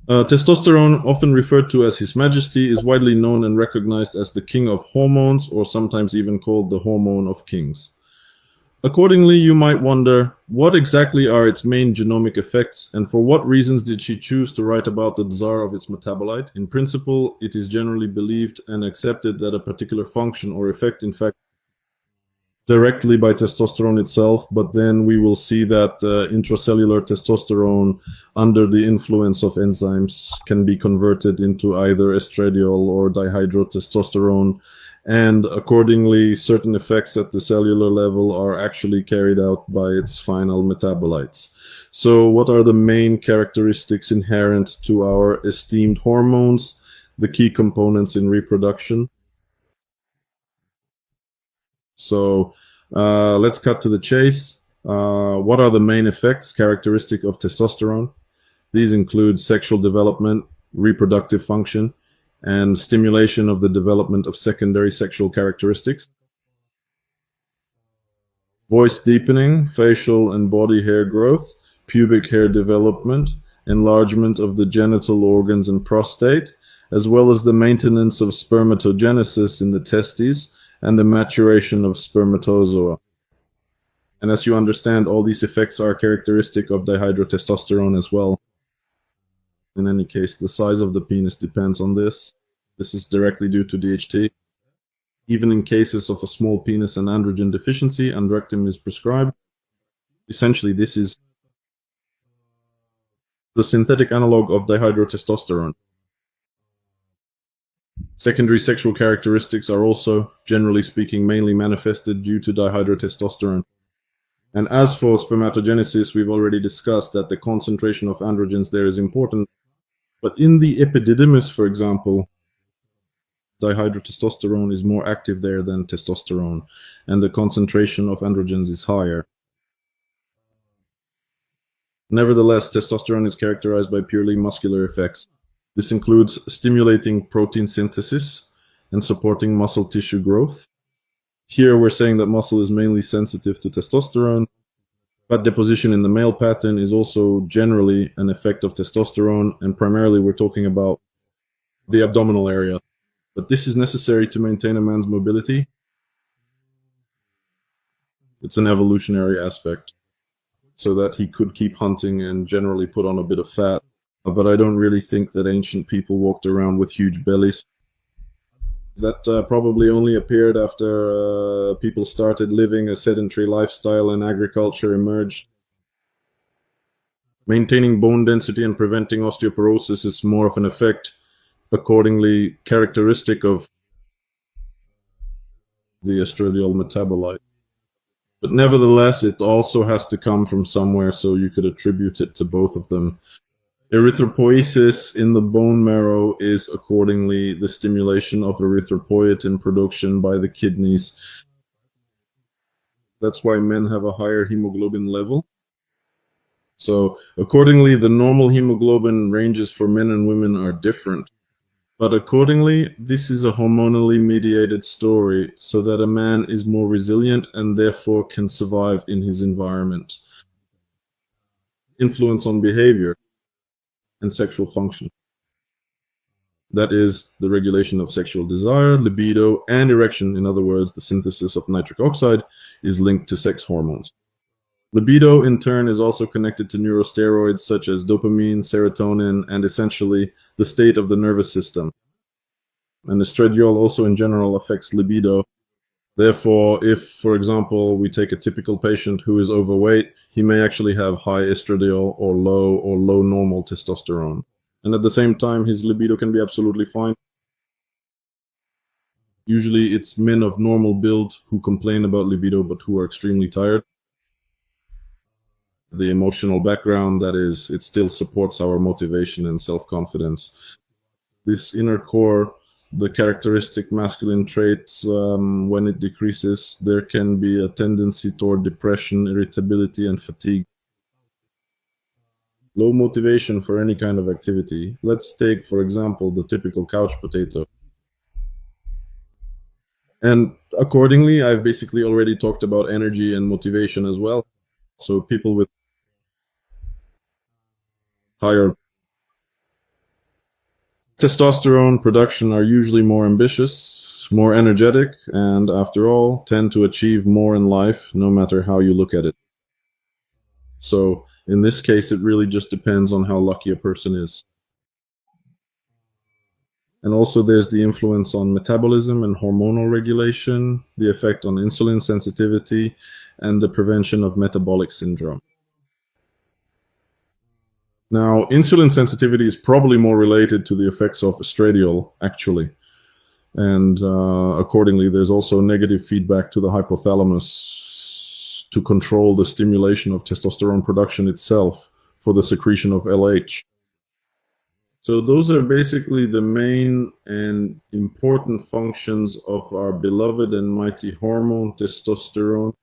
Testosterone, often referred to as His Majesty, is widely known and recognized as the king of hormones, or sometimes even called the hormone of kings. Accordingly, you might wonder, what exactly are its main genomic effects, and for what reasons did she choose to write about the desire of its metabolite? In principle, it is generally believed and accepted that a particular function or effect, in fact, directly by testosterone itself, but then we will see that intracellular testosterone under the influence of enzymes can be converted into either estradiol or dihydrotestosterone, and accordingly, certain effects at the cellular level are actually carried out by its final metabolites. So, what are the main characteristics inherent to our esteemed hormones, the key components in reproduction? So let's cut to the chase. What are the main effects characteristic of testosterone? These include sexual development, reproductive function, and stimulation of the development of secondary sexual characteristics, voice deepening, facial and body hair growth, pubic hair development, enlargement of the genital organs and prostate, as well as the maintenance of spermatogenesis in the testes and the maturation of spermatozoa. And as you understand, all these effects are characteristic of dihydrotestosterone as well. In any case, the size of the penis depends on this. This is directly due to DHT. Even in cases of a small penis and androgen deficiency, andrectomy is prescribed. Essentially, this is the synthetic analog of dihydrotestosterone. Secondary sexual characteristics are also, generally speaking, mainly manifested due to dihydrotestosterone. And as for spermatogenesis, we've already discussed that the concentration of androgens there is important. But in the epididymis, for example, dihydrotestosterone is more active there than testosterone, and the concentration of androgens is higher. Nevertheless, testosterone is characterized by purely muscular effects. This includes stimulating protein synthesis and supporting muscle tissue growth. Here we're saying that muscle is mainly sensitive to testosterone. Fat deposition in the male pattern is also generally an effect of testosterone, and primarily we're talking about the abdominal area. But this is necessary to maintain a man's mobility. It's an evolutionary aspect, so that he could keep hunting and generally put on a bit of fat. But I don't really think that ancient people walked around with huge bellies. That probably only appeared after people started living a sedentary lifestyle and agriculture emerged. Maintaining bone density and preventing osteoporosis is more of an effect, accordingly characteristic of the estradiol metabolite. But nevertheless, it also has to come from somewhere, so you could attribute it to both of them. Erythropoiesis in the bone marrow is accordingly the stimulation of erythropoietin production by the kidneys. That's why men have a higher hemoglobin level. So accordingly, the normal hemoglobin ranges for men and women are different. But accordingly, this is a hormonally mediated story, so that a man is more resilient and therefore can survive in his environment. Influence on behavior and sexual function. That is, the regulation of sexual desire, libido, and erection. In other words, the synthesis of nitric oxide is linked to sex hormones. Libido, in turn, is also connected to neurosteroids such as dopamine, serotonin, and essentially the state of the nervous system. And estradiol also, in general, affects libido. Therefore, if, for example, we take a typical patient who is overweight, he may actually have high estradiol or low normal testosterone. And at the same time, his libido can be absolutely fine. Usually it's men of normal build who complain about libido but who are extremely tired. The emotional background, that is, it still supports our motivation and self-confidence. This inner core, the characteristic masculine traits, when it decreases, there can be a tendency toward depression, irritability, and fatigue. Low motivation for any kind of activity. Let's take, for example, the typical couch potato. And accordingly, I've basically already talked about energy and motivation as well. So people with higher testosterone production are usually more ambitious, more energetic, and after all, tend to achieve more in life no matter how you look at it. So, in this case, it really just depends on how lucky a person is. And also, there's the influence on metabolism and hormonal regulation, the effect on insulin sensitivity, and the prevention of metabolic syndrome. Now, insulin sensitivity is probably more related to the effects of estradiol, actually. And accordingly, there's also negative feedback to the hypothalamus to control the stimulation of testosterone production itself for the secretion of LH. So those are basically the main and important functions of our beloved and mighty hormone, testosterone.